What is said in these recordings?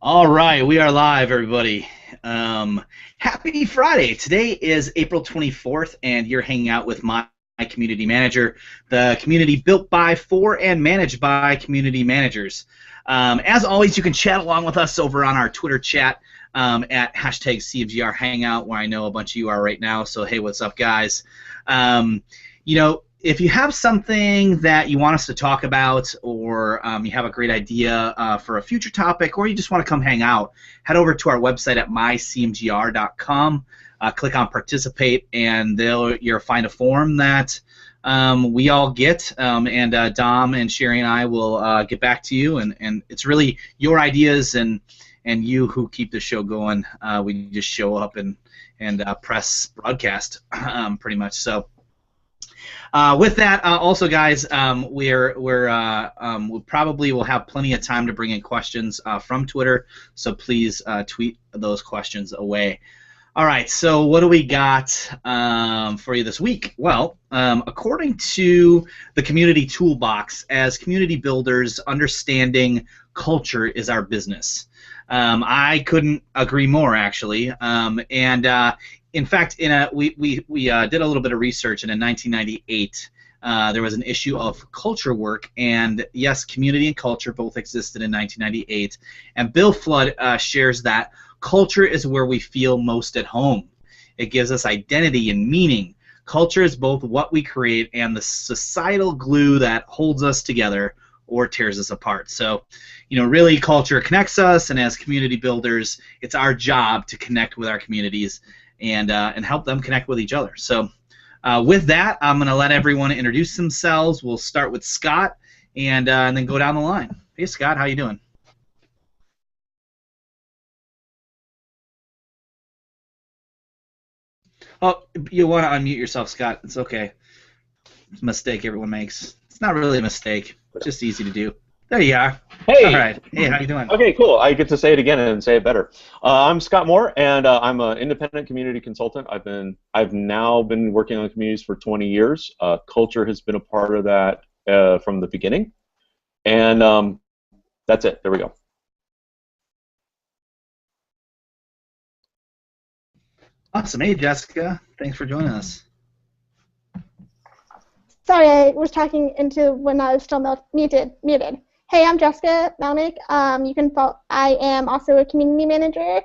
All right, we are live, everybody. Um, Happy Friday. Today is April 24th, and you're hanging out with my community manager, the community built by, for, and managed by community managers. As always, you can chat along with us over on our Twitter chat at hashtag CFGR Hangout, where I know a bunch of you are right now. So, hey, what's up, guys? Um, if you have something that you want us to talk about, or you have a great idea for a future topic, or you just want to come hang out, head over to our website at mycmgr.com, click on participate, and you'll find a form that we all get, and Dom and Sherry and I will get back to you, and it's really your ideas and you who keep the show going. We just show up and press broadcast pretty much. So. With that, also, guys, we probably will have plenty of time to bring in questions from Twitter, so please tweet those questions away. All right, so what do we got for you this week? Well, according to the Community Toolbox, as community builders, understanding culture is our business. I couldn't agree more, actually. In fact, we did a little bit of research, and in 1998, there was an issue of CultureWork, and yes, community and culture both existed in 1998. And Bill Flood shares that culture is where we feel most at home. It gives us identity and meaning. Culture is both what we create and the societal glue that holds us together or tears us apart. So, really culture connects us, and as community builders, it's our job to connect with our communities and help them connect with each other. So with that, I'm going to let everyone introduce themselves. We'll start with Scott and then go down the line. Hey, Scott, how you doing? Oh, you want to unmute yourself, Scott. It's okay. It's a mistake everyone makes. It's not really a mistake. It's just easy to do. There you are. Hey. All right. Hey, how you doing? Okay, cool. I get to say it again and say it better. I'm Scott Moore, and I'm an independent community consultant. I've now been working on communities for 20 years. Culture has been a part of that from the beginning, and that's it. There we go. Awesome. Hey, Jessica. Thanks for joining us. Sorry, I was talking into when I was still muted. Hey, I'm Jessica Malnick. You can follow. I am also a community manager.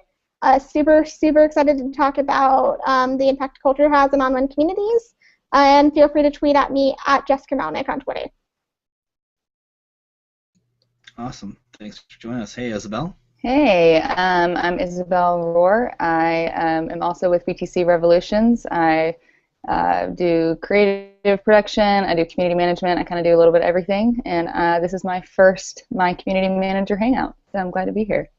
Super excited to talk about the impact culture has on online communities. And feel free to tweet at me at Jessica Malnick on Twitter. Awesome. Thanks for joining us. Hey, Isabel. Hey, I'm Isabel Rohr. I am also with BTC Revolutions. I do creative production, I do community management, I kind of do a little bit of everything, and this is my first My Community Manager Hangout, so I'm glad to be here.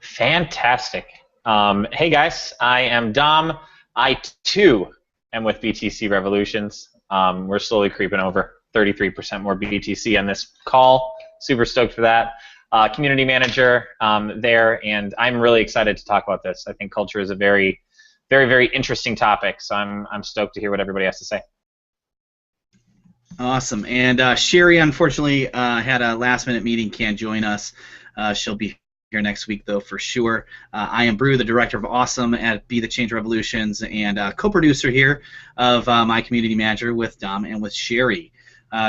Fantastic. Hey guys, I am Dom. I too am with BTC Revolutions. We're slowly creeping over 33% more BTC on this call. Super stoked for that. Community manager there, and I'm really excited to talk about this. I think culture is a very, very interesting topic, so I'm stoked to hear what everybody has to say. Awesome. And Sherry, unfortunately, had a last-minute meeting, can't join us. She'll be here next week, though, for sure. I am Brew, the director of Awesome at Be the Change Revolutions, and co-producer here of My Community Manager with Dom and with Sherry.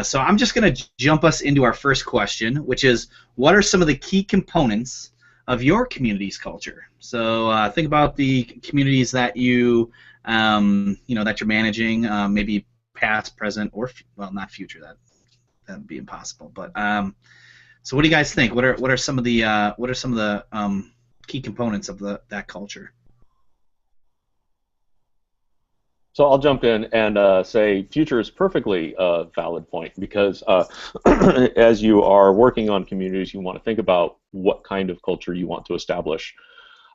So I'm just going to jump us into our first question, which is, what are some of the key components of your community's culture? So think about the communities that you, that you're managing, maybe past, present, or well, not future. That'd be impossible. But so what do you guys think? What are some of the key components of that culture? So I'll jump in and say future is perfectly a valid point, because as you are working on communities, you want to think about what kind of culture you want to establish.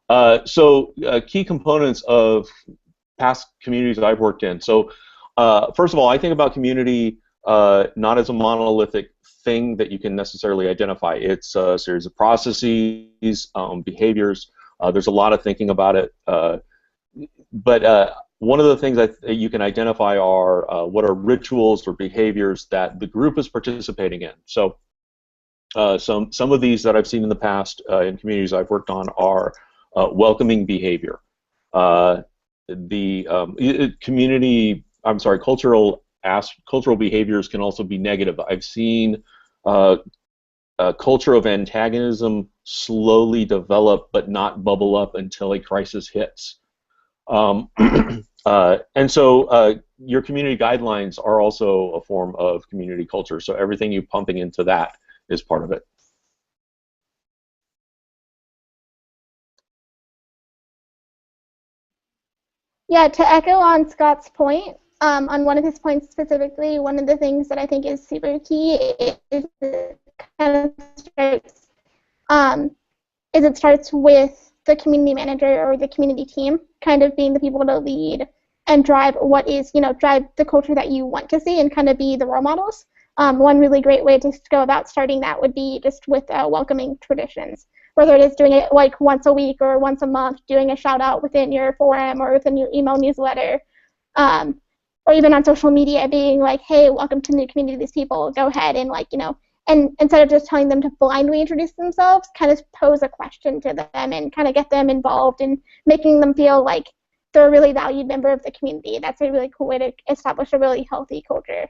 Key components of past communities that I've worked in. So first of all, I think about community not as a monolithic thing that you can necessarily identify. It's a series of processes, behaviors. There's a lot of thinking about it. But one of the things that you can identify are what are rituals or behaviors that the group is participating in. So Some of these that I've seen in the past in communities I've worked on are welcoming behavior. Cultural behaviors can also be negative. I've seen a culture of antagonism slowly develop but not bubble up until a crisis hits. And so your community guidelines are also a form of community culture, so everything you're pumping into that is part of it. Yeah, to echo on Scott's point, on one of his points specifically, one of the things that I think is super key is it kind of starts, it starts with the community manager or the community team kind of being the people to lead and drive what is, drive the culture that you want to see and kind of be the role models. One really great way to go about starting that would be just with welcoming traditions, whether it is doing it like once a week or once a month, doing a shout out within your forum or within your email newsletter, or even on social media being like, hey, welcome to the new community, these people, go ahead and and instead of just telling them to blindly introduce themselves, kind of pose a question to them and kind of get them involved and making them feel like they're a really valued member of the community. That's a really cool way to establish a really healthy culture.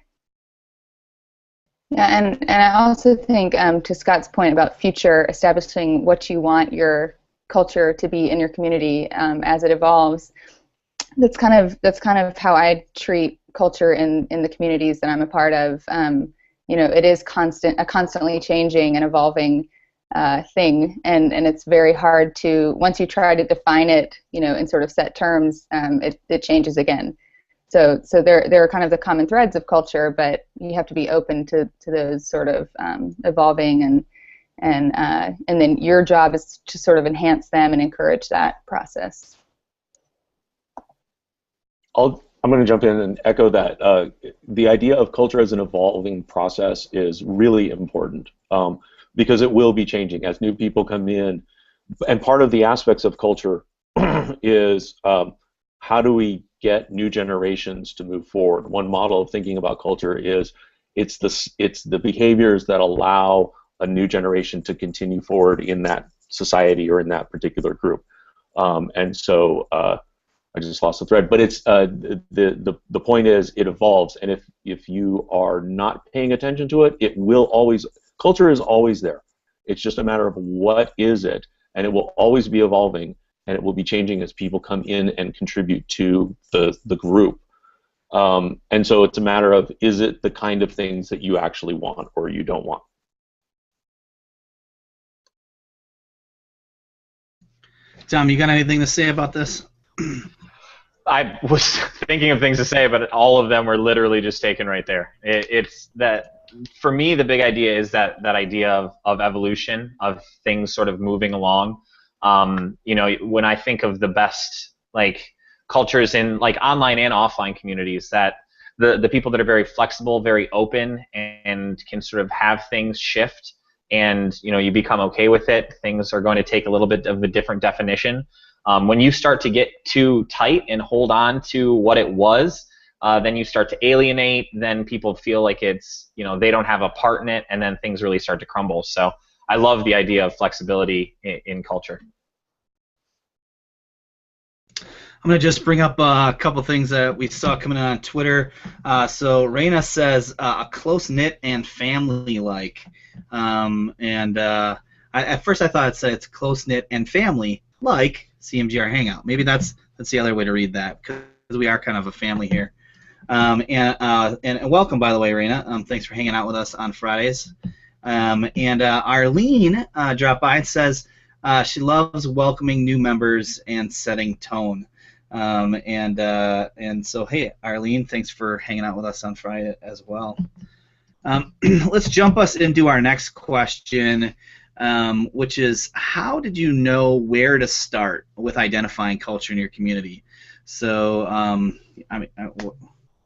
Yeah, and I also think, to Scott's point about future, establishing what you want your culture to be in your community as it evolves. That's kind of how I treat culture in the communities that I'm a part of. It is a constantly changing and evolving thing, and it's very hard to, once you try to define it, in sort of set terms, it changes again. So there are kind of the common threads of culture, but you have to be open to those sort of evolving, and then your job is to sort of enhance them and encourage that process. I'm going to jump in and echo that. The idea of culture as an evolving process is really important because it will be changing as new people come in. And part of the aspects of culture is how do we get new generations to move forward? One model of thinking about culture is it's the behaviors that allow a new generation to continue forward in that society or in that particular group. And so I just lost the thread, but it's the point is it evolves, and if you are not paying attention to it, it will always, culture is always there. It's just a matter of what is it, and it will always be evolving, and it will be changing as people come in and contribute to the group. And so it's a matter of, is it the kind of things that you actually want or you don't want? Tom, you got anything to say about this? I was thinking of things to say, but all of them were literally just taken right there. It's that, for me, the big idea is that idea of evolution, of things sort of moving along. When I think of the best cultures in online and offline communities, that the people that are very flexible, very open, and can sort of have things shift, and you become okay with it. Things are going to take a little bit of a different definition. When you start to get too tight and hold on to what it was, then you start to alienate. Then people feel like it's, they don't have a part in it, and then things really start to crumble. So I love the idea of flexibility in culture. I'm going to just bring up a couple things that we saw coming in on Twitter. So Raina says, a close-knit and family-like. At first I thought it said it's close-knit and family-like CMGR Hangout. Maybe that's the other way to read that, because we are kind of a family here. And welcome, by the way, Raina. Thanks for hanging out with us on Fridays. Arlene dropped by and says she loves welcoming new members and setting tone. And so, hey, Arlene, thanks for hanging out with us on Friday as well. Let's jump us into our next question, which is, how did you know where to start with identifying culture in your community? So,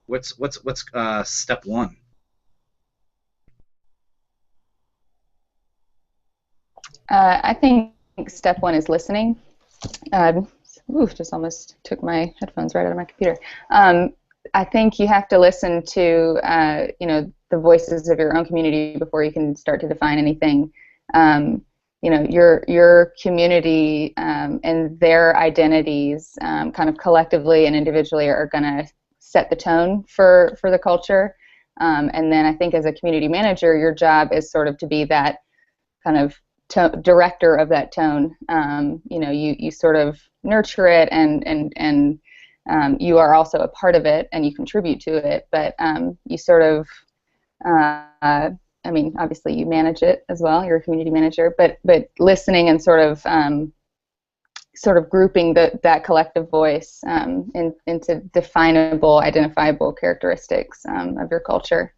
what's step one? I think step one is listening. Just almost took my headphones right out of my computer. I think you have to listen to, the the voices of your own community before you can start to define anything. You know, your community and their identities kind of collectively and individually are going to set the tone for the culture. And then I think as a community manager, your job is sort of to be that kind of director of that tone. You know, you sort of nurture it, and you are also a part of it, and you contribute to it. But you sort of, I mean, obviously you manage it as well. You're a community manager, but listening and sort of grouping that collective voice into definable, identifiable characteristics of your culture.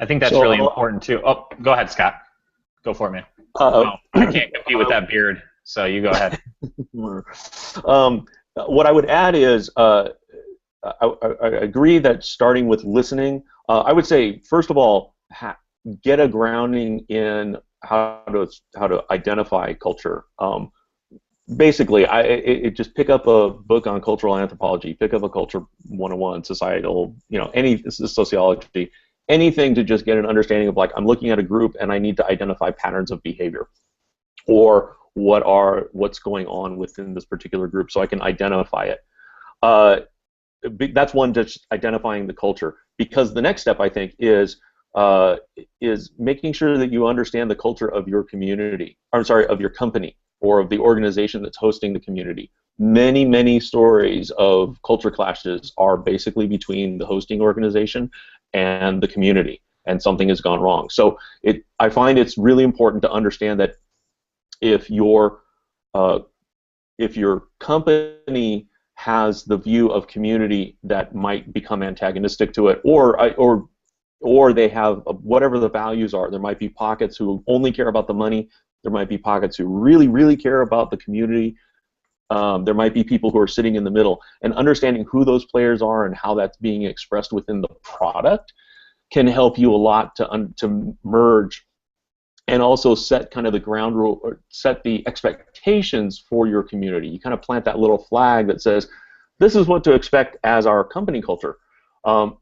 I think that's really important too. Oh, go ahead, Scott. Go for it, man. I can't compete with that beard, so you go ahead. What I would add is I agree that starting with listening, I would say, first of all, get a grounding in how to identify culture. Basically, just pick up a book on cultural anthropology, pick up a culture 101, societal, you know, any sociology, anything to just get an understanding of, like, I'm looking at a group and I need to identify patterns of behavior, or what's going on within this particular group, so I can identify it. That's one, just identifying the culture. Because the next step, I think, is making sure that you understand the culture of your community. I'm sorry, of your company or of the organization that's hosting the community. Many stories of culture clashes are basically between the hosting organization and the community, and something has gone wrong. So I find it's really important to understand that if your company has the view of community that might become antagonistic to it, or they have whatever the values are, there might be pockets who only care about the money. There might be pockets who really care about the community. There might be people who are sitting in the middle, and understanding who those players are and how that's being expressed within the product can help you a lot to merge, and also set kind of the ground rule, or set the expectations for your community. You kind of plant that little flag that says, this is what to expect as our company culture.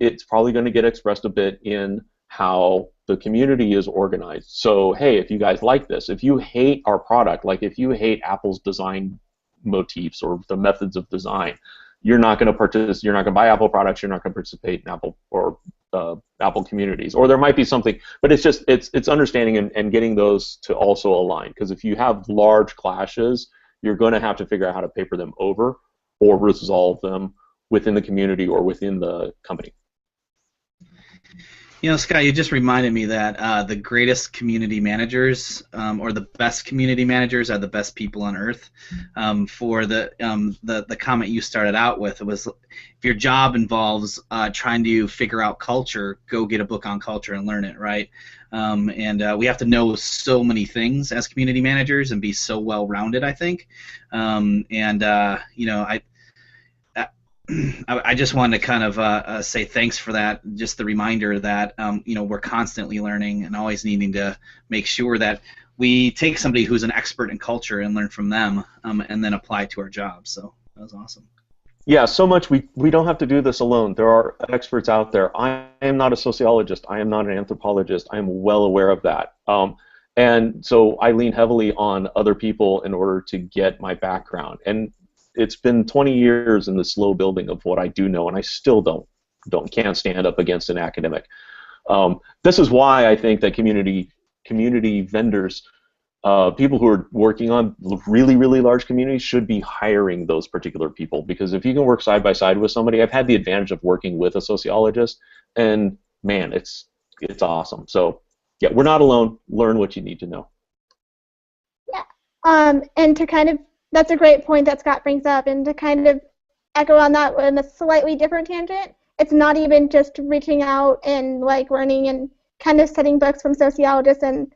It's probably going to get expressed a bit in how the community is organized. So, hey, if you guys like this, if you hate our product, like if you hate Apple's design motifs or the methods of design, you're not going to participate. You're not going to buy Apple products. You're not going to participate in Apple or Apple communities. Or there might be something, but it's just it's understanding and getting those to also align. Because if you have large clashes, you're going to have to figure out how to paper them over or resolve them within the community or within the company. You know, Scott, you just reminded me that the greatest community managers, or the best community managers, are the best people on earth. For the comment you started out with, it was, if your job involves trying to figure out culture, go get a book on culture and learn it, right? And we have to know so many things as community managers and be so well-rounded, I think. You know, I just wanted to kind of say thanks for that, just the reminder that you know, we're constantly learning and always needing to make sure that we take somebody who's an expert in culture and learn from them, and then apply it to our jobs. So that was awesome. Yeah, so much. We don't have to do this alone. There are experts out there. I am not a sociologist. I am not an anthropologist. I am well aware of that. And so I lean heavily on other people in order to get my background. And it's been 20 years in the slow building of what I do know, and I still can't stand up against an academic. This is why I think that community vendors, people who are working on really large communities, should be hiring those particular people, because if you can work side by side with somebody, I've had the advantage of working with a sociologist, and man, it's awesome. So yeah, we're not alone. Learn what you need to know. Yeah, and to kind of, that's a great point that Scott brings up, and to kind of echo on that in a slightly different tangent, it's not even just reaching out and like learning and kind of studying books from sociologists and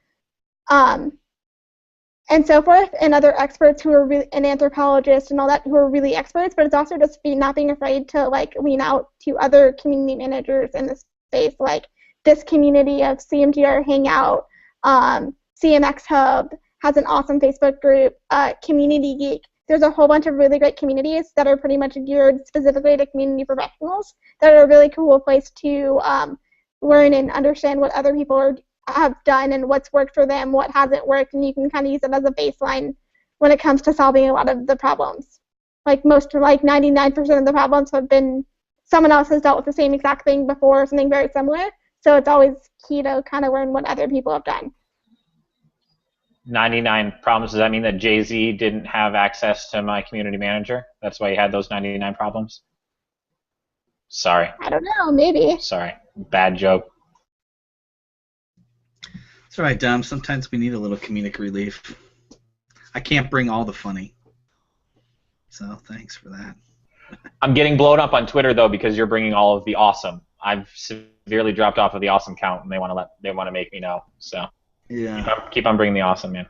so forth, and other experts who are really, and anthropologists and all that, who are really experts, but it's also just not being afraid to like lean out to other community managers in the space, like this community of CMGR Hangout, CMX Hub has an awesome Facebook group, Community Geek. there's a whole bunch of really great communities that are pretty much geared specifically to community professionals that are a really cool place to learn and understand what other people have done and what's worked for them, what hasn't worked, and you can kind of use it as a baseline when it comes to solving a lot of the problems. Like 99% of the problems have been someone else has dealt with the same exact thing before, or something very similar. So it's always key to kind of learn what other people have done. 99 problems, does that mean that Jay-Z didn't have access to my community manager? That's why he had those 99 problems? Sorry. I don't know, maybe. Sorry. Bad joke. That's all right, Dom. Sometimes we need a little comedic relief. I can't bring all the funny. So thanks for that. I'm getting blown up on Twitter, though, because you're bringing all of the awesome. I've severely dropped off of the awesome count, and they want to make me know. So yeah, keep on bringing the awesome, man.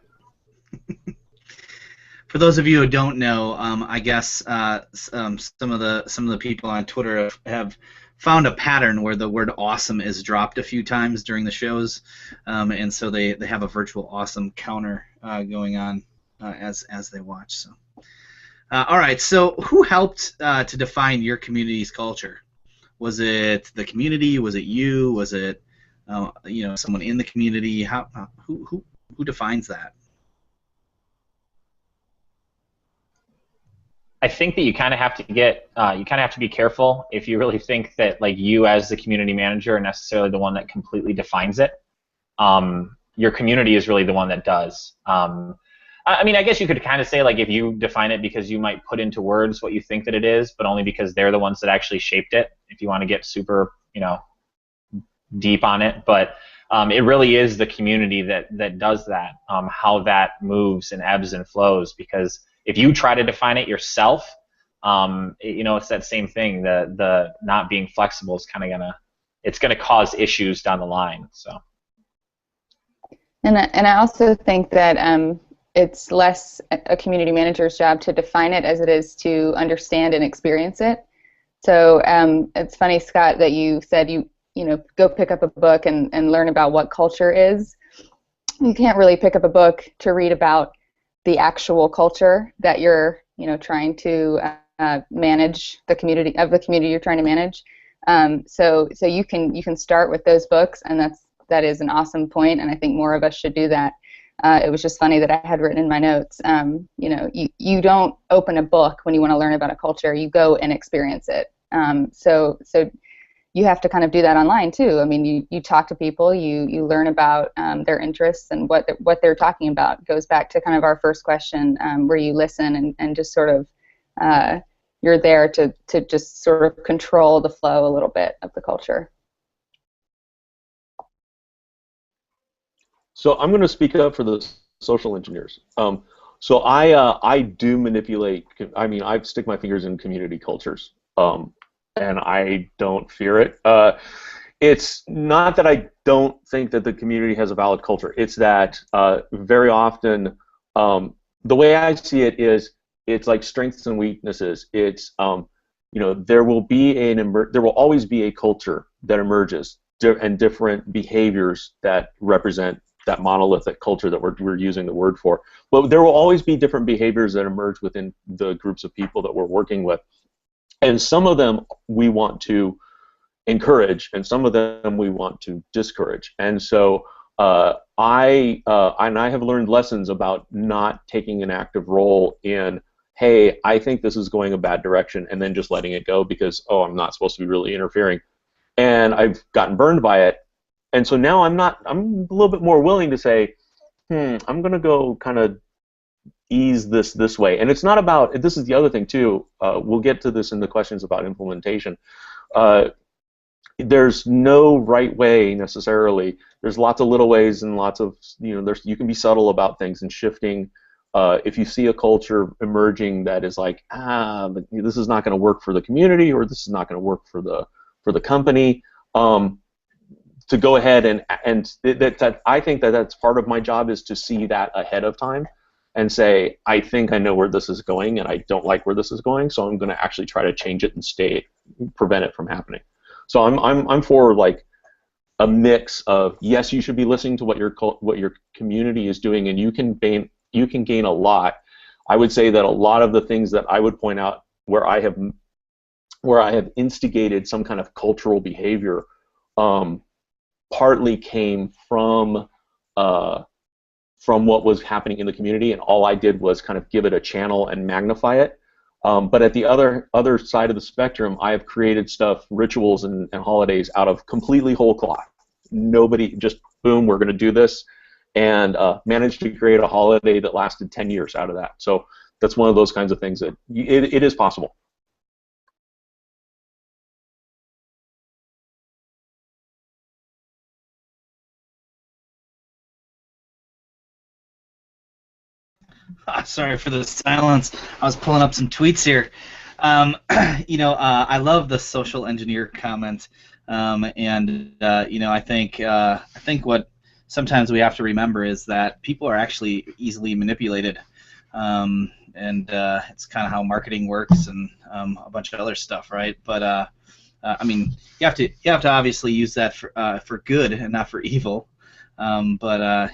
For those of you who don't know, I guess some of the people on Twitter have found a pattern where the word awesome is dropped a few times during the shows, and so they have a virtual awesome counter going on as they watch. So, all right. So, who helped to define your community's culture? Was it the community? Was it you? Was it someone in the community? Who defines that? I think that you kind of have to be careful if you really think that like you as the community manager are necessarily the one that completely defines it. Your community is really the one that does. I mean, I guess you could kind of say like if you define it because you might put into words what you think that it is, but only because they're the ones that actually shaped it. If you want to get super, deep on it, but it really is the community that does that. How that moves and ebbs and flows. Because if you try to define it yourself, it's that same thing. The not being flexible is kind of gonna cause issues down the line. So. And I also think that it's less a community manager's job to define it as it is to understand and experience it. So it's funny, Scott, that you said you go pick up a book and learn about what culture is. You can't really pick up a book to read about the actual culture that you're trying to manage, the community you're trying to manage. So you can start with those books, and that is an awesome point, and I think more of us should do that. It was just funny that I had written in my notes, you don't open a book when you want to learn about a culture. You go and experience it. So you have to kind of do that online too. I mean, you talk to people, you learn about their interests and what they're talking about. It goes back to kind of our first question, where you listen and just sort of you're there to just sort of control the flow a little bit of the culture. So I'm going to speak up for the social engineers. So I do manipulate. I mean, I stick my fingers in community cultures, and I don't fear it. It's not that I don't think that the community has a valid culture. It's that very often the way I see it is it's like strengths and weaknesses. It's there will always be a culture that emerges and different behaviors that represent that monolithic culture that we're using the word for. But there will always be different behaviors that emerge within the groups of people that we're working with. And some of them we want to encourage, and some of them we want to discourage. And so I have learned lessons about not taking an active role in, hey, I think this is going a bad direction, and then just letting it go because, I'm not supposed to be really interfering. And I've gotten burned by it. And so now I'm a little bit more willing to say, I'm going to go kind of ease this way. And it's not about, this is the other thing too, we'll get to this in the questions about implementation. There's no right way necessarily. There's lots of little ways and lots of, you can be subtle about things and shifting. If you see a culture emerging that is like, but this is not going to work for the community, or this is not going to work for the company, to go ahead and that I think that's part of my job, is to see that ahead of time and say, I think I know where this is going and I don't like where this is going, so I'm going to actually try to change it and prevent it from happening. So I'm for like a mix of, yes, you should be listening to what your community is doing, and you can gain a lot. I would say that a lot of the things that I would point out where I have instigated some kind of cultural behavior partly came from what was happening in the community, and all I did was kind of give it a channel and magnify it. But at the other side of the spectrum, I have created stuff, rituals and holidays out of completely whole cloth. Nobody, just boom, we're going to do this, and managed to create a holiday that lasted 10 years out of that. So that's one of those kinds of things that it is possible. Sorry for the silence. I was pulling up some tweets here. I love the social engineer comment, I think what sometimes we have to remember is that people are actually easily manipulated, it's kind of how marketing works and a bunch of other stuff, right? But you have to obviously use that for good and not for evil. Yeah,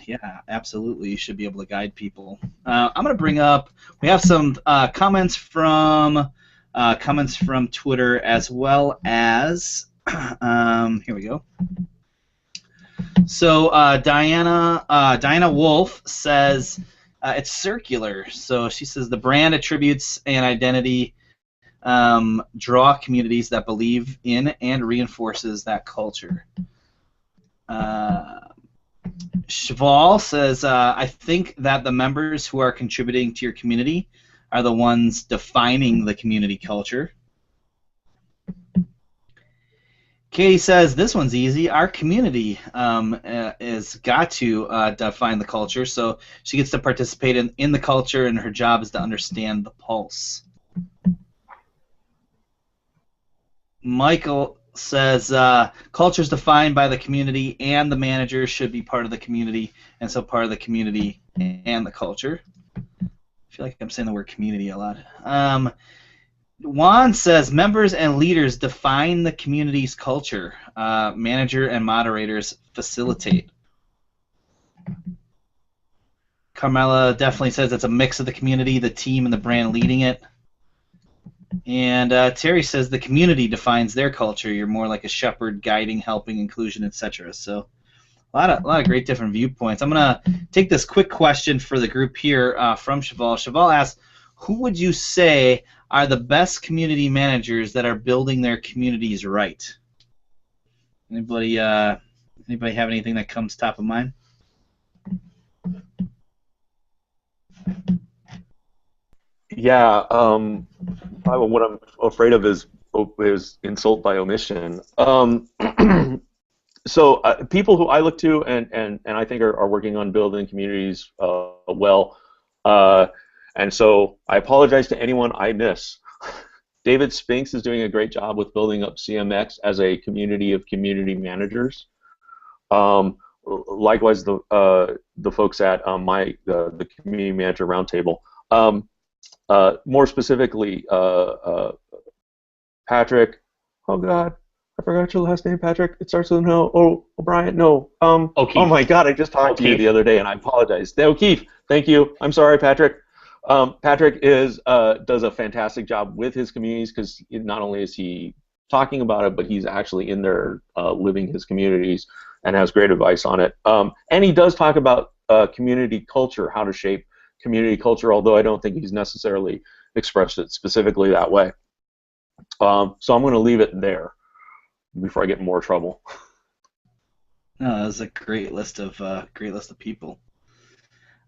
absolutely, you should be able to guide people. I'm going to bring up. We have some comments from Twitter as well as. Here we go. So Diana Wolf says it's circular. So she says the brand attributes and identity draw communities that believe in and reinforces that culture. Cheval says, I think that the members who are contributing to your community are the ones defining the community culture. Katie says, this one's easy. Our community is got to define the culture, so she gets to participate in the culture, and her job is to understand the pulse. Michael says culture is defined by the community, and the manager should be part of the community, and so part of the community and the culture. I feel like I'm saying the word community a lot. Juan says members and leaders define the community's culture. Manager and moderators facilitate. Carmela definitely says it's a mix of the community, the team, and the brand leading it. And Terry says the community defines their culture. You're more like a shepherd, guiding, helping, inclusion, etc. So a lot of great different viewpoints. I'm gonna take this quick question for the group here from Cheval. Cheval asks, who would you say are the best community managers that are building their communities right? Anybody have anything that comes top of mind? Yeah, what I'm afraid of is insult by omission. So people who I look to and I think are working on building communities well, and so I apologize to anyone I miss. David Spinks is doing a great job with building up CMX as a community of community managers. Likewise, the folks at the Community Manager Roundtable. More specifically, Patrick. Oh God, I forgot your last name, Patrick. It starts with an O. Oh, O'Brien. No. O'Keefe. Oh my God, I just talked to you the other day, and I apologize. O'Keefe. Thank you. I'm sorry, Patrick. Patrick does a fantastic job with his communities because not only is he talking about it, but he's actually in there living his communities and has great advice on it. And he does talk about community culture, how to shape community culture, although I don't think he's necessarily expressed it specifically that way. So I'm going to leave it there before I get in more trouble. No, that was a great list of people.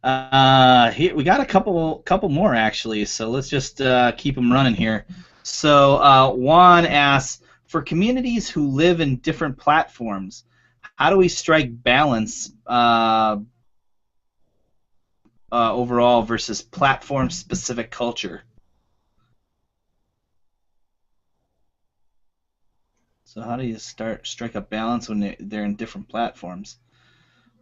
Here we got a couple more actually, so let's just keep them running here. So Juan asks, for communities who live in different platforms, how do we strike balance overall versus platform-specific culture? So how do you strike a balance when they're in different platforms?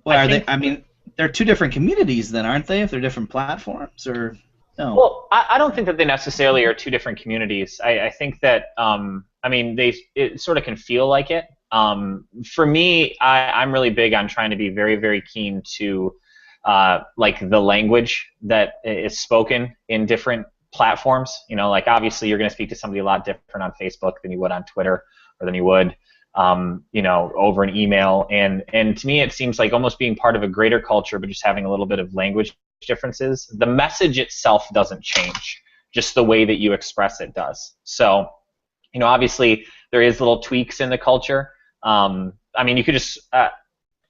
Well, I mean, they're two different communities then, aren't they? If they're different platforms, or no? Well, I don't think that they necessarily are two different communities. I think that it sort of can feel like it. For me, I'm really big on trying to be very, very keen to like the language that is spoken in different platforms. You know, like obviously you're going to speak to somebody a lot different on Facebook than you would on Twitter or than you would, you know, over an email. And to me, it seems like almost being part of a greater culture, but just having a little bit of language differences. The message itself doesn't change, just the way that you express it does. So, you know, obviously there is little tweaks in the culture. I mean, you could just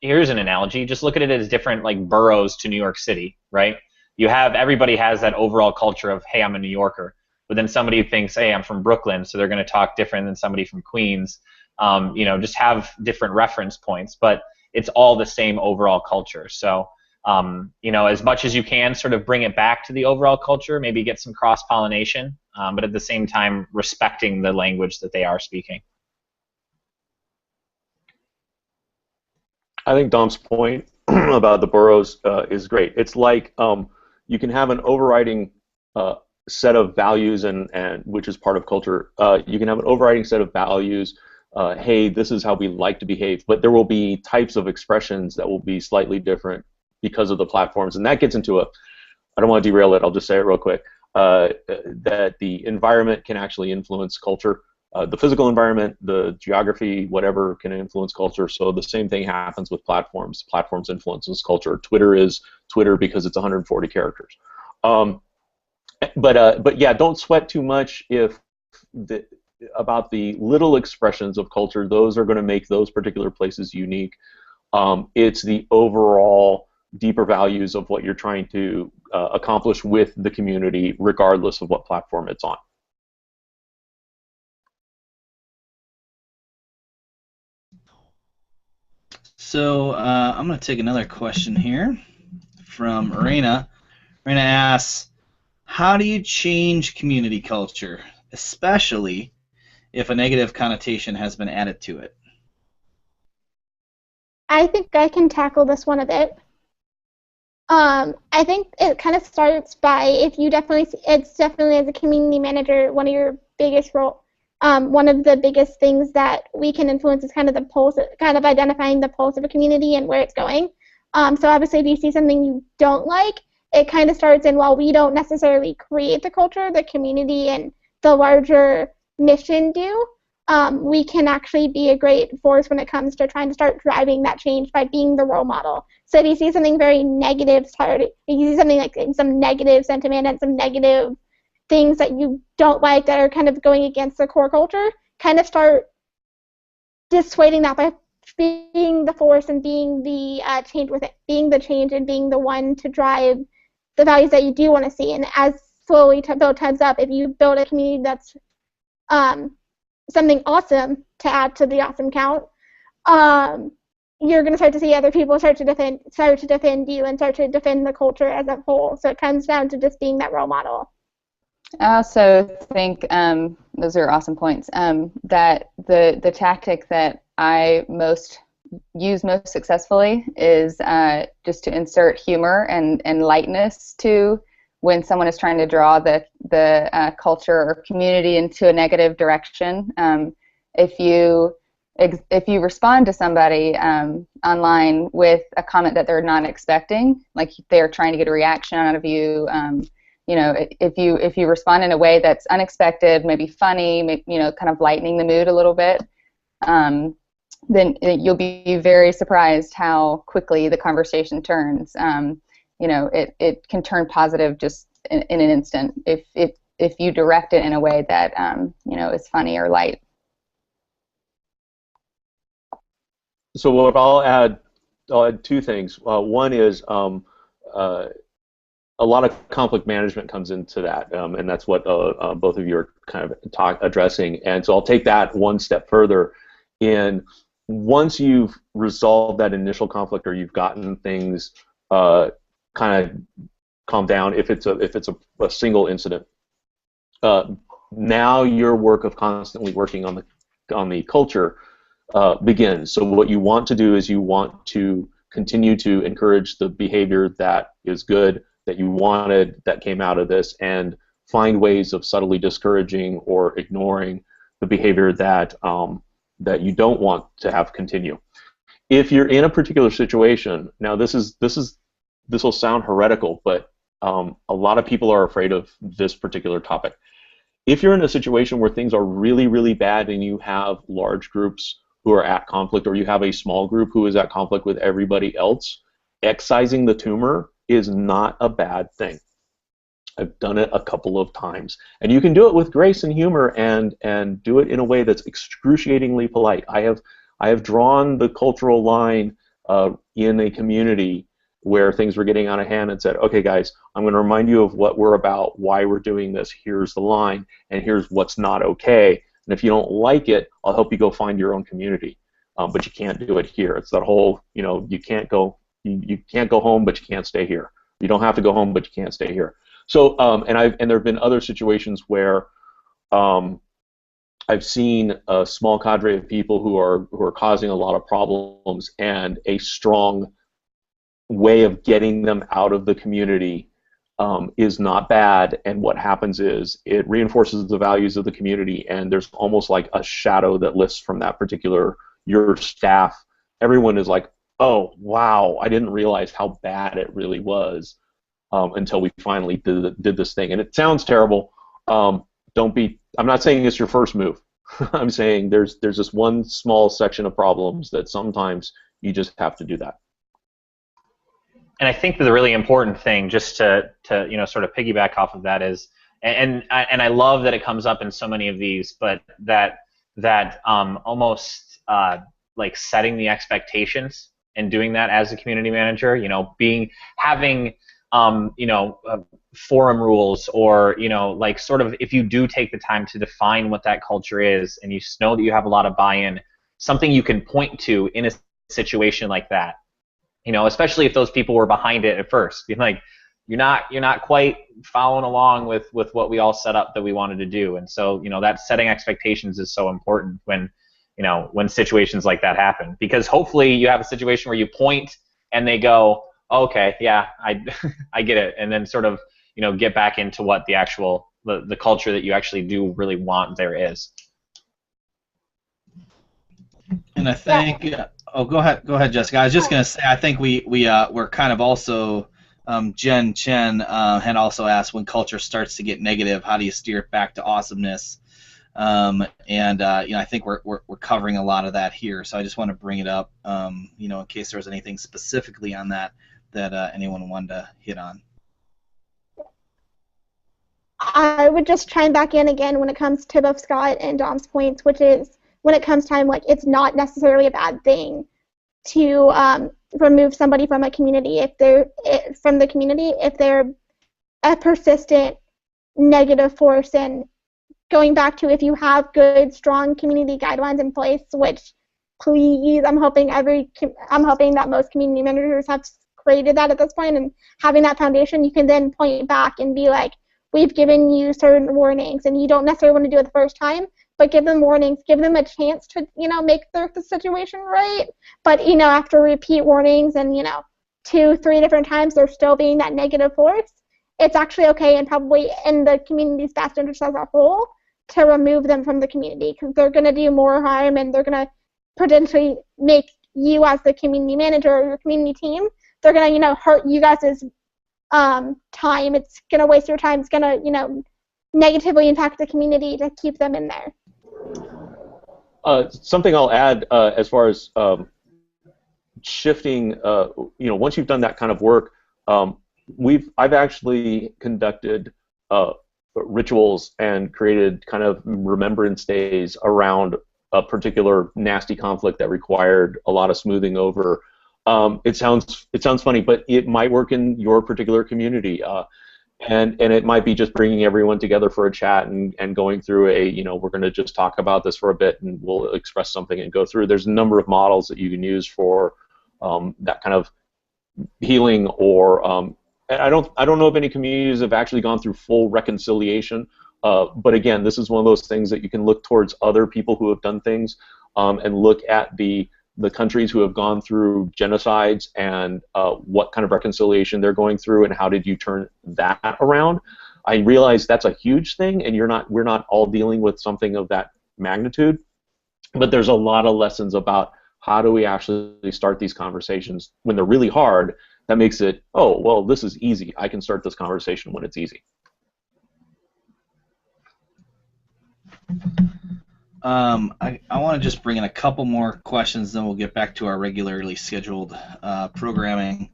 here's an analogy. Just look at it as different like boroughs to New York City, right? You have everybody has that overall culture of, hey, I'm a New Yorker, but then somebody thinks, hey, I'm from Brooklyn, so they're going to talk different than somebody from Queens. You know, just have different reference points, but it's all the same overall culture. So, you know, as much as you can, sort of bring it back to the overall culture, maybe get some cross-pollination, but at the same time respecting the language that they are speaking. I think Dom's point about the boroughs is great. It's like you can have an overriding set of values, and which is part of culture. You can have an overriding set of values. Hey, this is how we like to behave, but there will be types of expressions that will be slightly different because of the platforms, and that gets into I don't want to derail it, I'll just say it real quick, that the environment can actually influence culture. The physical environment, the geography, whatever can influence culture. So the same thing happens with platforms. Platforms influences culture. Twitter is Twitter because it's 140 characters. But yeah, don't sweat too much about the little expressions of culture. Those are going to make those particular places unique. It's the overall deeper values of what you're trying to accomplish with the community, regardless of what platform it's on. So I'm going to take another question here from Reina. Reina asks, how do you change community culture, especially if a negative connotation has been added to it? I think I can tackle this one a bit. I think it kind of starts by it's definitely as a community manager, one of your biggest one of the biggest things that we can influence is kind of the pulse, kind of identifying the pulse of a community and where it's going. So obviously if you see something you don't like, it kind of starts in, while we don't necessarily create the culture, the community and the larger mission do. We can actually be a great force when it comes to trying to start driving that change by being the role model. So if you see something very negative, if you see something like some negative sentiment and some negative things that you don't like that are kind of going against the core culture, kind of start dissuading that by being the force and being the change with it, being the change and being the one to drive the values that you do want to see. And as slowly build times up, if you build a community that's something awesome to add to the awesome count, you're going to start to see other people start to defend you and start to defend the culture as a whole. So it comes down to just being that role model. I also think those are awesome points. That the tactic that I use most successfully is just to insert humor and lightness to when someone is trying to draw the culture or community into a negative direction. If you respond to somebody online with a comment that they're not expecting, like they're trying to get a reaction out of you, you know, if you respond in a way that's unexpected, maybe funny, you know, kind of lightening the mood a little bit, then you'll be very surprised how quickly the conversation turns. You know, it can turn positive just in an instant if you direct it in a way that you know, is funny or light. So what I'll add two things. One is a lot of conflict management comes into that, and that's what both of you are kind of addressing. And so I'll take that one step further. And once you've resolved that initial conflict, or you've gotten things kind of calmed down, if it's a single incident, now your work of constantly working on the culture begins. So what you want to do is you want to continue to encourage the behavior that is good, that you wanted, that came out of this, and find ways of subtly discouraging or ignoring the behavior that that you don't want to have continue. If you're in a particular situation, now this is this will sound heretical, but a lot of people are afraid of this particular topic. If you're in a situation where things are really, really bad and you have large groups who are at conflict, or you have a small group who is at conflict with everybody else, excising the tumor is not a bad thing. I've done it a couple of times. And you can do it with grace and humor and do it in a way that's excruciatingly polite. I have drawn the cultural line in a community where things were getting out of hand and said, okay guys, I'm going to remind you of what we're about, why we're doing this, here's the line, and here's what's not okay. And if you don't like it, I'll help you go find your own community. But you can't do it here. It's that whole, you can't go home, but you can't stay here. You don't have to go home, but you can't stay here. So, and there have been other situations where I've seen a small cadre of people who are causing a lot of problems, and a strong way of getting them out of the community is not bad. And what happens is it reinforces the values of the community, and there's almost like a shadow that lifts from that particular your staff. Everyone is like, oh wow, I didn't realize how bad it really was until we finally did this thing. And it sounds terrible. I'm not saying it's your first move. I'm saying there's this one small section of problems that sometimes you just have to do that. And I think that the really important thing, just to sort of piggyback off of that, is, and I love that it comes up in so many of these, but that almost like setting the expectations and doing that as a community manager, having forum rules, or like sort of, if you do take the time to define what that culture is, and you know that you have a lot of buy-in, something you can point to in a situation like that. Especially if those people were behind it at first. Like, you're not quite following along with what we all set up that we wanted to do. And so, that setting expectations is so important when situations like that happen. Because hopefully you have a situation where you point and they go, okay, yeah, I get it, and then sort of, get back into what the actual the culture that you actually do really want there is. And I think, oh, go ahead, Jessica. I was just going to say, I think we're kind of also, Jen Chen had also asked, when culture starts to get negative, how do you steer it back to awesomeness? I think we're covering a lot of that here. So I just want to bring it up, in case there was anything specifically on that anyone wanted to hit on. I would just chime back in again when it comes to both Scott and Dom's points, which is, when it comes time, like, it's not necessarily a bad thing to remove somebody from a community if they're a persistent negative force. And going back to, if you have good, strong community guidelines in place, which, please, I'm hoping that most community managers have created that at this point, and having that foundation, you can then point back and be like, we've given you certain warnings, and you don't necessarily want to do it the first time, but give them warnings, give them a chance to, make the situation right. But, after repeat warnings and, 2-3 different times, they're still being that negative force, it's actually okay, and probably in the community's best interest as a whole, to remove them from the community, because they're going to do more harm, and they're going to potentially make you, as the community manager or your community team, they're going to, hurt you guys' time. It's going to waste your time. It's going to, negatively impact the community to keep them in there. Something I'll add as far as shifting, once you've done that kind of work, I've actually conducted rituals and created kind of remembrance days around a particular nasty conflict that required a lot of smoothing over. It sounds funny, but it might work in your particular community. And it might be just bringing everyone together for a chat and going through we're going to just talk about this for a bit, and we'll express something and go through. There's a number of models that you can use for that kind of healing, or I don't know if any communities have actually gone through full reconciliation, but again, this is one of those things that you can look towards other people who have done things, and look at the countries who have gone through genocides and what kind of reconciliation they're going through, and how did you turn that around. I realize that's a huge thing, and we're not all dealing with something of that magnitude, but there's a lot of lessons about how do we actually start these conversations when they're really hard, that makes it, oh, well, this is easy. I can start this conversation when it's easy. I want to just bring in a couple more questions, then we'll get back to our regularly scheduled programming.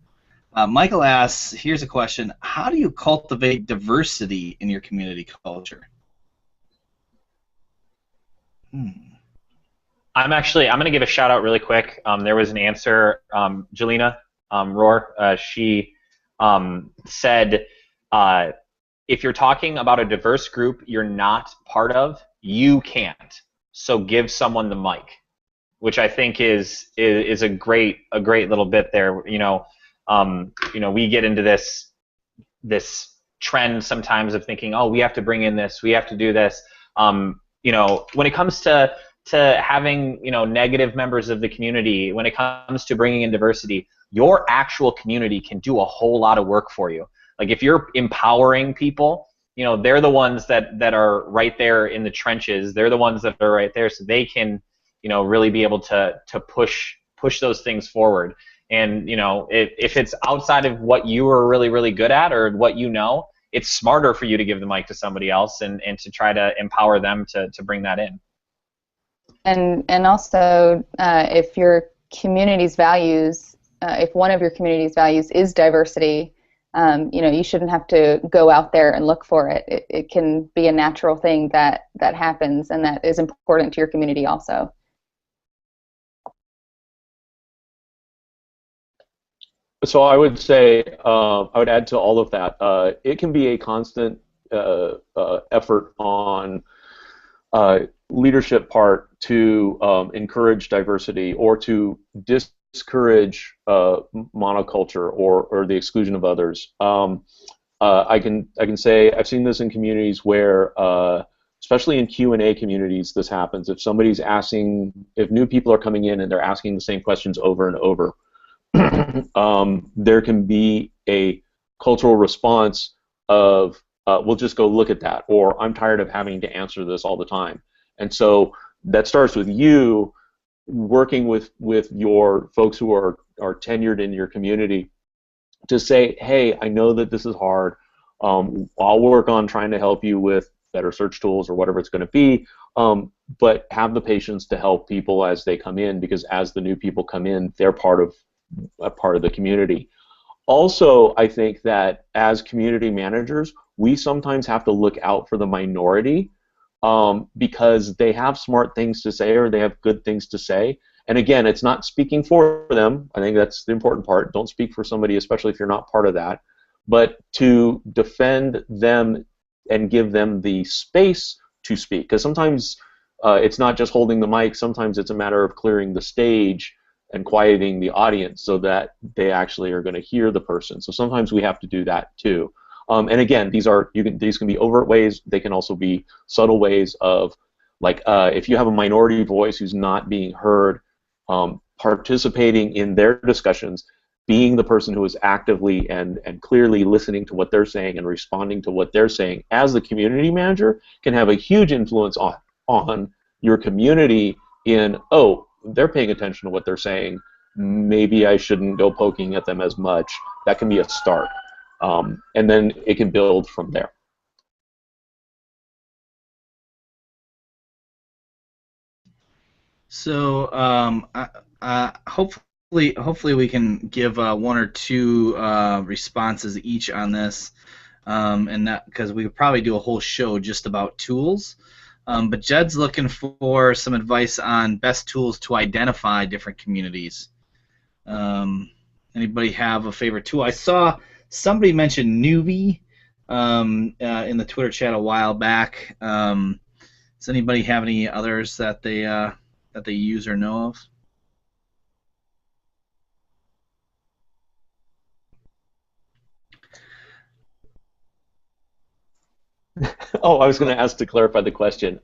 Michael asks, here's a question: how do you cultivate diversity in your community culture? I'm going to give a shout out really quick. There was an answer, Jelena Rohr, she said, if you're talking about a diverse group you're not part of, you can't. So give someone the mic, which I think is a great little bit there. We get into this trend sometimes of thinking, oh, we have to bring in this, we have to do this. When it comes to having negative members of the community, when it comes to bringing in diversity, your actual community can do a whole lot of work for you. Like if you're empowering people, they're the ones that are right there in the trenches. They're the ones that are right there, so they can really be able to push those things forward. And if it's outside of what you are really, really good at or what it's smarter for you to give the mic to somebody else and to try to empower them to bring that in. And also, if your community's values, if one of your community's values is diversity, you shouldn't have to go out there and look for it. It can be a natural thing that happens, and that is important to your community also. So I would say, I would add to all of that, it can be a constant effort on leadership part to encourage diversity or to discourage monoculture or the exclusion of others. I can say I've seen this in communities where, especially in Q&A communities, this happens. If somebody's asking, if new people are coming in and they're asking the same questions over and over, there can be a cultural response of, we'll just go look at that, or I'm tired of having to answer this all the time. And so that starts with you working with your folks who are tenured in your community to say, hey, I know that this is hard. I'll work on trying to help you with better search tools or whatever it's going to be, but have the patience to help people as they come in, because as the new people come in, they're part of the community. Also, I think that as community managers, we sometimes have to look out for the minority because they have smart things to say or they have good things to say. And again, it's not speaking for them. I think that's the important part. Don't speak for somebody, especially if you're not part of that. But to defend them and give them the space to speak. Because sometimes it's not just holding the mic. Sometimes it's a matter of clearing the stage and quieting the audience so that they actually are going to hear the person. So sometimes we have to do that too. And again, these can be overt ways. They can also be subtle ways of, like, if you have a minority voice who's not being heard, participating in their discussions, being the person who is actively and clearly listening to what they're saying and responding to what they're saying as the community manager can have a huge influence on your community in, oh, they're paying attention to what they're saying, maybe I shouldn't go poking at them as much. That can be a start. And then it can build from there. So hopefully we can give one or two responses each on this, and that because we could probably do a whole show just about tools. But Jed's looking for some advice on best tools to identify different communities. Anybody have a favorite tool? I saw somebody mention Nuvie in the Twitter chat a while back. Does anybody have any others that they use or know of? Oh, I was going to ask to clarify the question.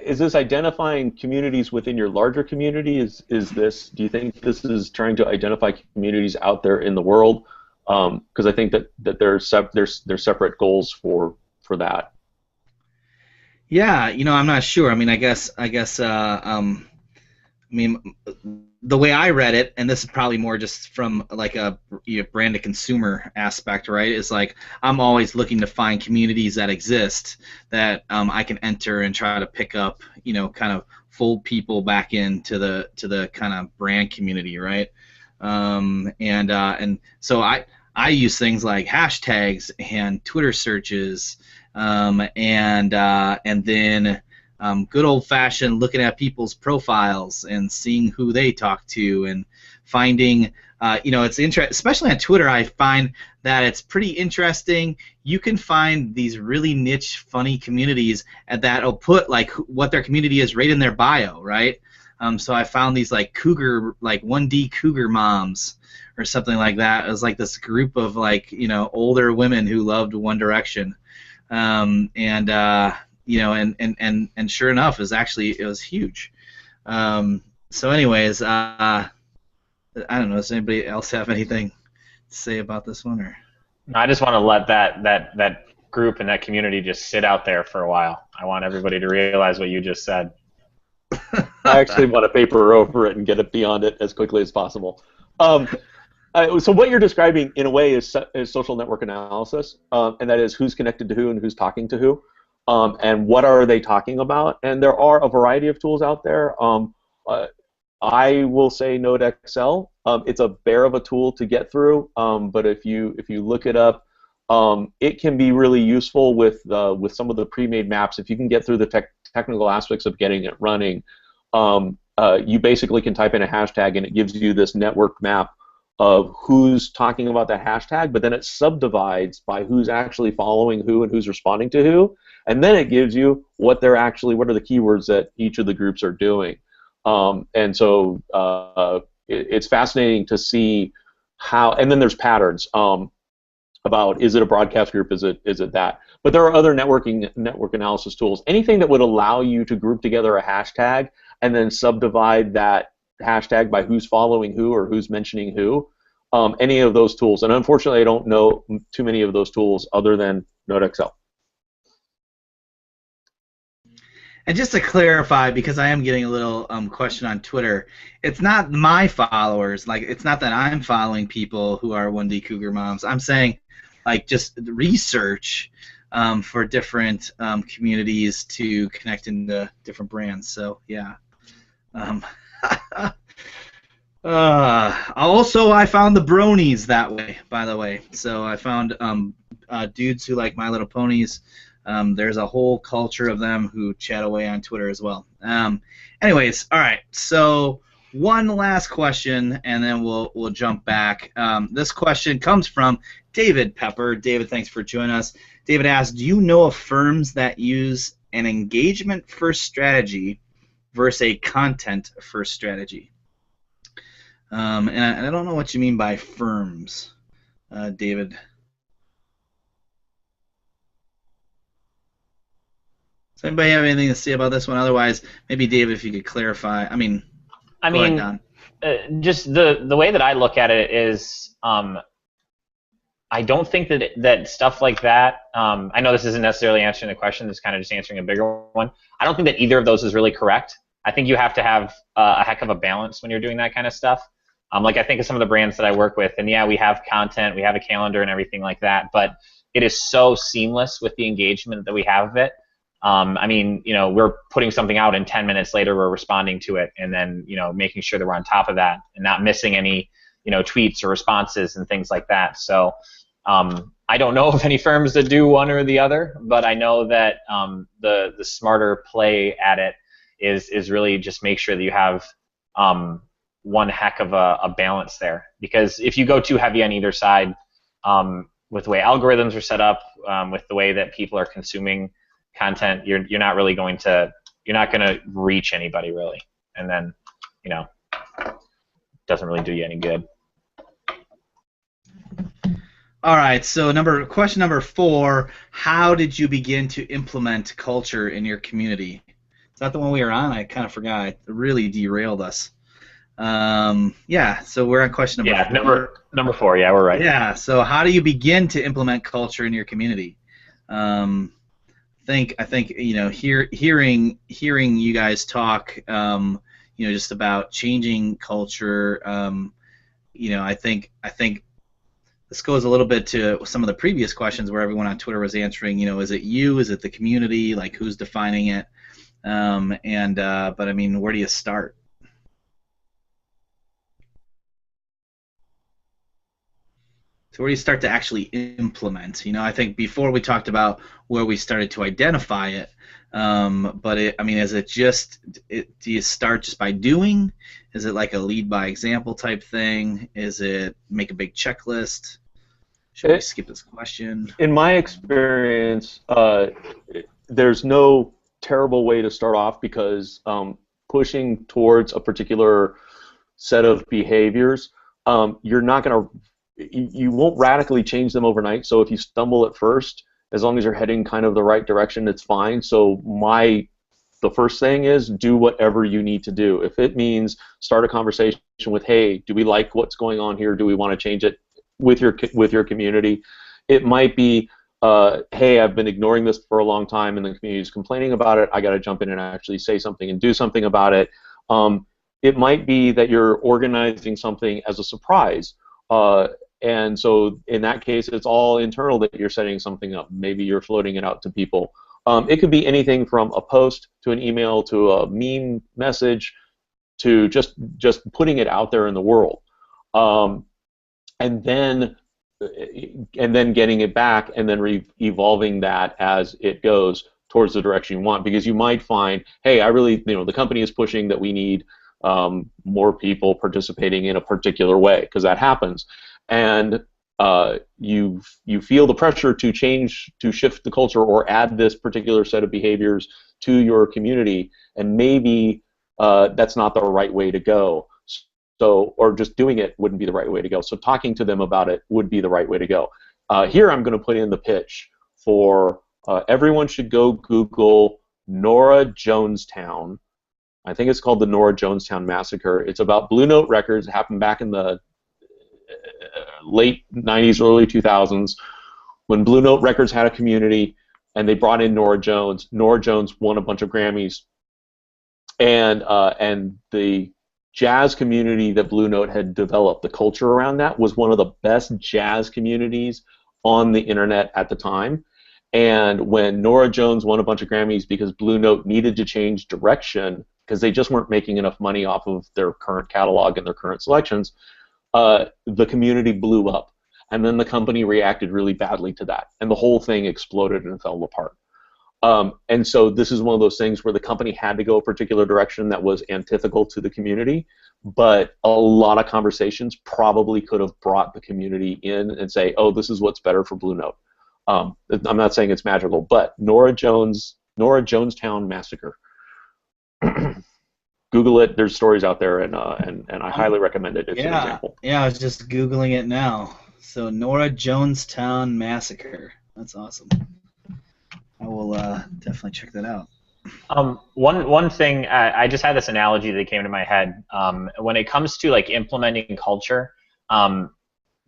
Is this identifying communities within your larger community? Do you think this is trying to identify communities out there in the world? Because I think that there's separate goals for that. Yeah, I'm not sure. I mean, I guess mean, the way I read it, and this is probably more just from like a brand to consumer aspect, right? Is like I'm always looking to find communities that exist that I can enter and try to pick up, kind of fold people back into the kind of brand community, right? And so I use things like hashtags and Twitter searches, and then good old-fashioned looking at people's profiles and seeing who they talk to and finding, it's interesting, especially on Twitter. I find that it's pretty interesting. You can find these really niche, funny communities that'll put like what their community is right in their bio, right? So I found these like 1D cougar moms or something like that. It was like this group of like older women who loved One Direction, and sure enough, it was huge. So anyways, I don't know. Does anybody else have anything to say about this one, or? I just want to let that group and that community just sit out there for a while. I want everybody to realize what you just said. I actually want to paper over it and get it beyond it as quickly as possible. So what you're describing, in a way, is social network analysis, and that is who's connected to who and who's talking to who, and what are they talking about. And there are a variety of tools out there. I will say NodeXL. It's a bear of a tool to get through, but if you look it up, it can be really useful with some of the pre-made maps. If you can get through the technical aspects of getting it running, you basically can type in a hashtag and it gives you this network map of who's talking about that hashtag, but then it subdivides by who's actually following who and who's responding to who, and then it gives you what are the keywords that each of the groups are doing. And so it's fascinating to see how, and then there's patterns about, is it a broadcast group, is it that? But there are other network analysis tools. Anything that would allow you to group together a hashtag and then subdivide that hashtag by who's following who or who's mentioning who, any of those tools. And unfortunately, I don't know too many of those tools other than NodeXL. And just to clarify, because I am getting a little question on Twitter, it's not my followers. Like, it's not that I'm following people who are 1D Cougar moms. I'm saying, like, just research for different communities to connect into different brands. So, yeah. Also, I found the bronies that way, by the way. So I found dudes who like My Little Ponies. There's a whole culture of them who chat away on Twitter as well. Anyways, all right. So one last question, and then we'll jump back. This question comes from David Pepper. David, thanks for joining us. David asks, do you know of firms that use an engagement-first strategy versus a content-first strategy? And I don't know what you mean by firms, David. Does anybody have anything to say about this one? Otherwise, maybe David, if you could clarify. Go ahead, Don. Just the way that I look at it is, I don't think that stuff like that. I know this isn't necessarily answering the question. It's kind of just answering a bigger one. I don't think that either of those is really correct. I think you have to have a heck of a balance when you're doing that kind of stuff. Like I think of some of the brands that I work with, and yeah, we have content, we have a calendar and everything like that, but it is so seamless with the engagement that we have of it. We're putting something out, and 10 minutes later we're responding to it, and then making sure that we're on top of that and not missing any tweets or responses and things like that. So I don't know of any firms that do one or the other, but I know that the smarter play at it is really just make sure that you have one heck of a balance there. Because if you go too heavy on either side, with the way algorithms are set up, with the way that people are consuming content, you're not going to reach anybody really, and then it doesn't really do you any good. All right, so question number 4, how did you begin to implement culture in your community? Is that the one we were on? I kind of forgot. It really derailed us. Yeah, so we're on question number 4. Number 4, yeah, we're right. Yeah, so how do you begin to implement culture in your community? I think hearing you guys talk, just about changing culture. I think this goes a little bit to some of the previous questions where everyone on Twitter was answering. Is it you? Is it the community? Like, who's defining it? But I mean, where do you start? So where do you start to actually implement? I think before we talked about where we started to identify it, but is it just, do you start just by doing? Is it like a lead by example type thing? Is it make a big checklist? Should we skip this question? In my experience, there's no terrible way to start off because pushing towards a particular set of behaviors, you're not going to, you won't radically change them overnight. So if you stumble at first, as long as you're heading kind of the right direction, it's fine. So the first thing is do whatever you need to do. If it means start a conversation with, hey, do we like what's going on here? Do we want to change it with your community? It might be, hey, I've been ignoring this for a long time and the community is complaining about it. I got to jump in and actually say something and do something about it. It might be that you're organizing something as a surprise. And so in that case, it's all internal that you're setting something up. Maybe you're floating it out to people. It could be anything from a post to an email to a meme message to just putting it out there in the world. And then getting it back and then evolving that as it goes towards the direction you want, because you might find, hey, the company is pushing that we need more people participating in a particular way, because that happens, and you feel the pressure to shift the culture or add this particular set of behaviors to your community, and maybe that's not the right way to go. So, or just doing it wouldn't be the right way to go. So talking to them about it would be the right way to go. Here I'm going to put in the pitch for everyone should go Google Norah Jonestown. I think it's called the Norah Jonestown Massacre. It's about Blue Note Records. It happened back in the late 90s, early 2000s, when Blue Note Records had a community, and they brought in Norah Jones. Norah Jones won a bunch of Grammys, and the jazz community that Blue Note had developed, the culture around that, was one of the best jazz communities on the internet at the time. And when Norah Jones won a bunch of Grammys because Blue Note needed to change direction because they just weren't making enough money off of their current catalog and their current selections, the community blew up. And then the company reacted really badly to that. And the whole thing exploded and fell apart. And so this is one of those things where the company had to go a particular direction that was antithetical to the community, but a lot of conversations probably could have brought the community in and say, oh, this is what's better for Blue Note. I'm not saying it's magical, but Norah Jonestown Massacre. Google it. There's stories out there, and I highly recommend it. It's an example. Yeah, I was just Googling it now. So Norah Jonestown Massacre. That's awesome. I will definitely check that out. One thing, I just had this analogy that came to my head. When it comes to like implementing culture,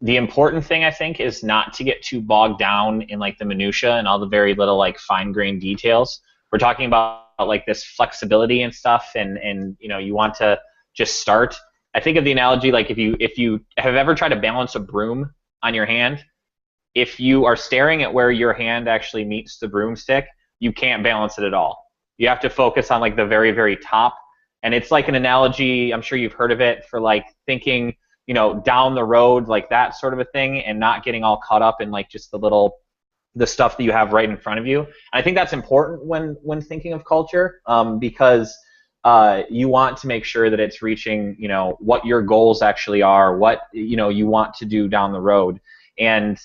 the important thing, I think, is not to get too bogged down in like the minutia and all the very little like fine-grained details. We're talking about like this flexibility and stuff, and you want to just start. I think of the analogy like if you have ever tried to balance a broom on your hand, if you are staring at where your hand actually meets the broomstick, you can't balance it at all. You have to focus on like the very, very top. And it's like an analogy, I'm sure you've heard of it, for like thinking, down the road, like that sort of a thing, and not getting all caught up in like just the stuff that you have right in front of you. And I think that's important when thinking of culture, because you want to make sure that it's reaching, what your goals actually are, what you want to do down the road. And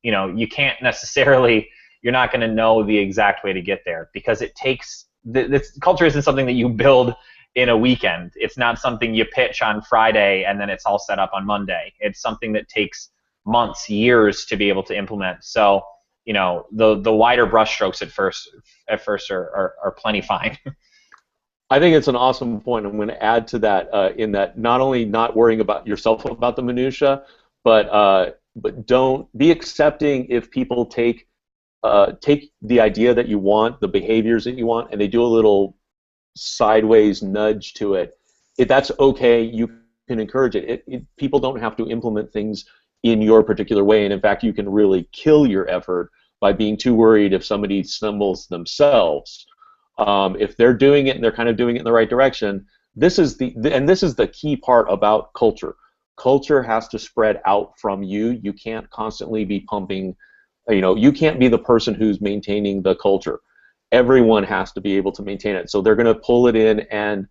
you can't necessarily, you're not going to know the exact way to get there, because it takes, this culture isn't something that you build in a weekend. It's not something you pitch on Friday and then it's all set up on Monday. It's something that takes months, years to be able to implement. So the wider brushstrokes at first are plenty fine. I think it's an awesome point. I'm going to add to that in that not only not worrying about yourself about the minutia, but don't be accepting if people take the idea that you want, the behaviors that you want, and they do a little sideways nudge to it, that's okay. You can encourage it. People don't have to implement things in your particular way, and in fact, you can really kill your effort by being too worried if somebody stumbles themselves. If they're doing it and they're kind of doing it in the right direction, this is the key part about culture. Culture has to spread out from you. You can't constantly be pumping. You can't be the person who's maintaining the culture. Everyone has to be able to maintain it. So they're going to pull it in and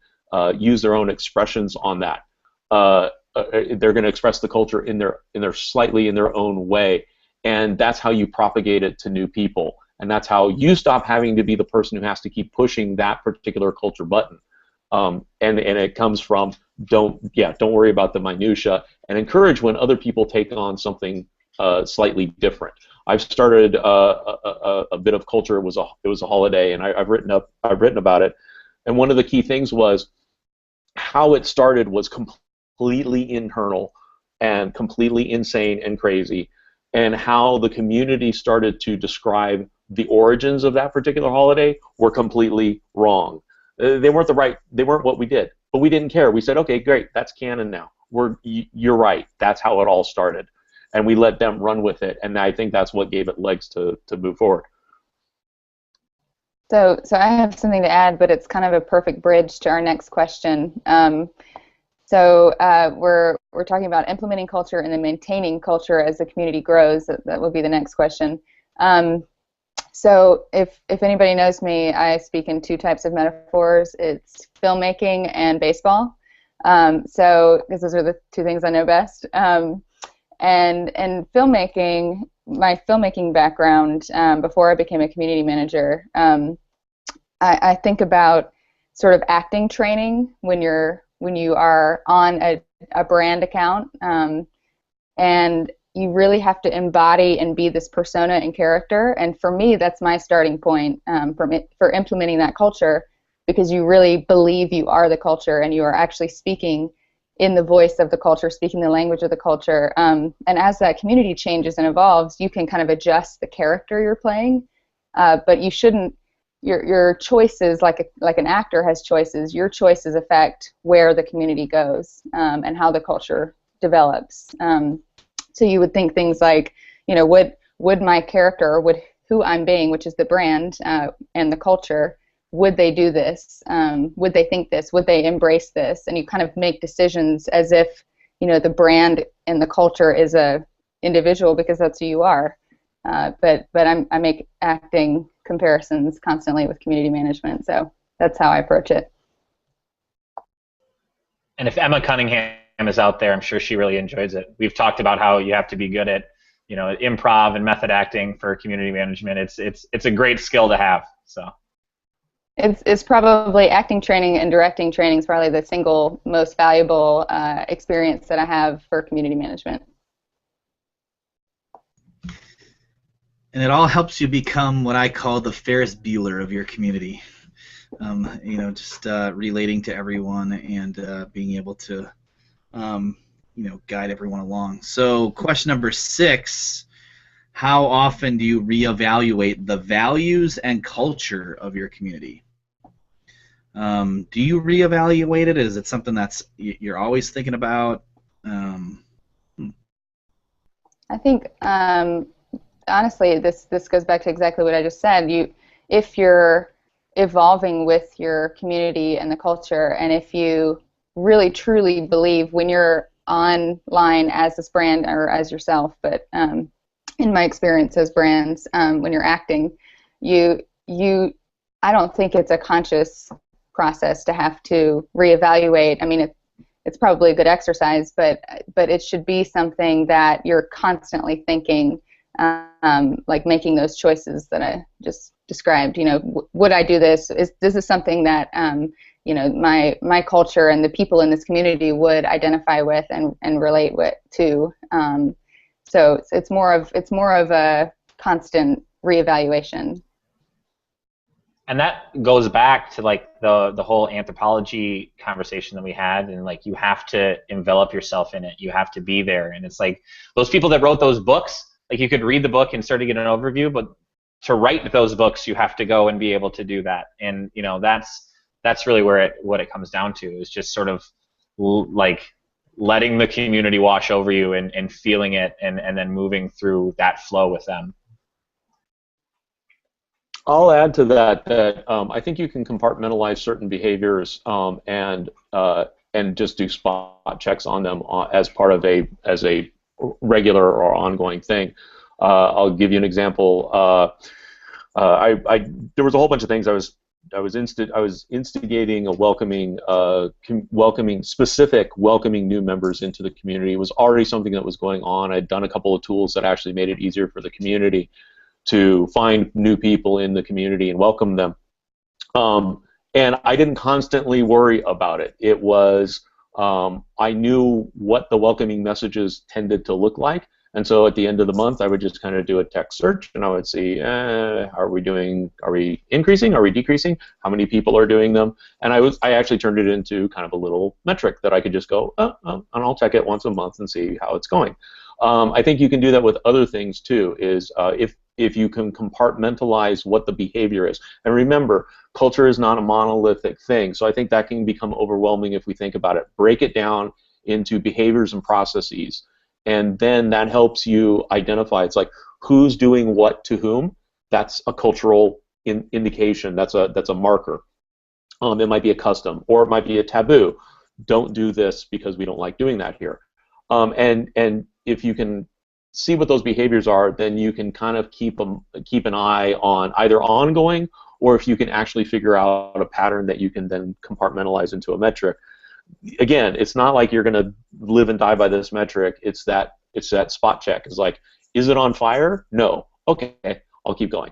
use their own expressions on that. They're going to express the culture in their own way, and that's how you propagate it to new people. And that's how you stop having to be the person who has to keep pushing that particular culture button. And it comes from don't worry about the minutia, and encourage when other people take on something slightly different. I've started a bit of culture. It was a holiday, and I've written about it. And one of the key things was how it started was completely internal and completely insane and crazy, and how the community started to describe the origins of that particular holiday were completely wrong. They weren't what we did, but we didn't care. We said, okay, great, that's canon now. You're right. That's how it all started, and we let them run with it. And I think that's what gave it legs to move forward. So I have something to add, but it's kind of a perfect bridge to our next question. So we're talking about implementing culture and then maintaining culture as the community grows. That would be the next question. So if anybody knows me, I speak in two types of metaphors. It's filmmaking and baseball. So because those are the two things I know best. And filmmaking, my filmmaking background before I became a community manager, I think about sort of acting training when you are on a brand account, and you really have to embody and be this persona and character. And for me, that's my starting point for implementing that culture, because you really believe you are the culture and you are actually speaking in the voice of the culture, speaking the language of the culture. And as that community changes and evolves, you can kind of adjust the character you're playing, but you shouldn't. Your choices, like an actor has choices, your choices affect where the community goes and how the culture develops. So you would think things like, would my character, or would who I'm being, which is the brand and the culture, would they do this? Would they think this? Would they embrace this? And you kind of make decisions as if, the brand and the culture is a individual, because that's who you are. But I make acting comparisons constantly with community management, so that's how I approach it. And if Emma Cunningham is out there, I'm sure she really enjoys it. We've talked about how you have to be good at, improv and method acting for community management. It's a great skill to have. So it's probably acting training and directing training is probably the single most valuable experience that I have for community management. And it all helps you become what I call the Ferris Bueller of your community. Just relating to everyone and being able to, guide everyone along. So question number 6, how often do you reevaluate the values and culture of your community? Do you reevaluate it? Is it something that's you're always thinking about? I think honestly, this goes back to exactly what I just said. If you're evolving with your community and the culture, and if you really truly believe when you're online as this brand or as yourself, but in my experience as brands, when you're acting, I don't think it's a conscious process to have to reevaluate. I mean, it's probably a good exercise, but it should be something that you're constantly thinking. Like making those choices that I just described. Would I do this? This is something that my culture and the people in this community would identify with and relate to. So it's more of a constant reevaluation. And that goes back to like the whole anthropology conversation that we had, and like you have to envelop yourself in it. You have to be there, and it's like those people that wrote those books. Like you could read the book and start to get an overview, but to write those books, you have to go and be able to do that. And that's that's really where what it comes down to, is just sort of like letting the community wash over you and feeling it, and then moving through that flow with them. I'll add to that I think you can compartmentalize certain behaviors and just do spot checks on them as part of a regular or ongoing thing. I'll give you an example. There was a whole bunch of things I was instigating a welcoming new members into the community. It was already something that was going on. I'd done a couple of tools that actually made it easier for the community to find new people in the community and welcome them. And I didn't constantly worry about it. It was, I knew what the welcoming messages tended to look like, and so at the end of the month I would just kind of do a text search, and I would see, are we increasing, are we decreasing, how many people are doing them, and I actually turned it into kind of a little metric that I could just go, and I'll check it once a month and see how it's going. I think you can do that with other things too, is if you can compartmentalize what the behavior is. And remember, culture is not a monolithic thing, so I think that can become overwhelming if we think about it. Break it down into behaviors and processes, and then that helps you identify, it's like, who's doing what to whom. That's a cultural indication, that's a marker. It might be a custom, or it might be a taboo. Don't do this because we don't like doing that here. And if you can see what those behaviors are, then you can kind of keep an eye on either ongoing, or if you can actually figure out a pattern that you can then compartmentalize into a metric. Again, it's not like you're going to live and die by this metric. It's that spot check. It's like, is it on fire? No. Okay, I'll keep going.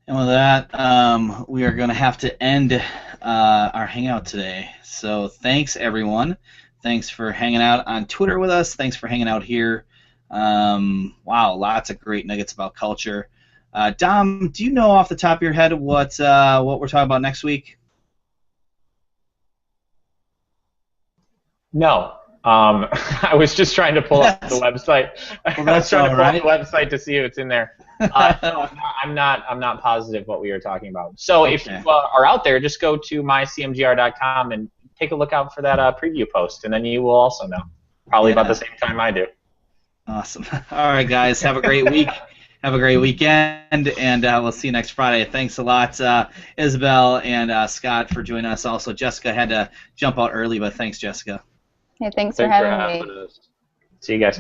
And with that, we are going to have to end our hangout today. So thanks, everyone. Thanks for hanging out on Twitter with us. Thanks for hanging out here. Wow, lots of great nuggets about culture. Dom, do you know off the top of your head what we're talking about next week? No. I was just trying to pull up the website. Well, I was trying to pull right. up the website to see if it's in there. No, I'm not positive what we were talking about. So Okay. if you are out there, just go to mycmgr.com and take a look out for that preview post, and then you will also know. Probably about the same time I do. Awesome. All right, guys. Have a great week. Have a great weekend, and we'll see you next Friday. Thanks a lot, Isabel and Scott, for joining us. Also, Jessica had to jump out early, but thanks, Jessica. Hey, thanks for having me. us. See you guys.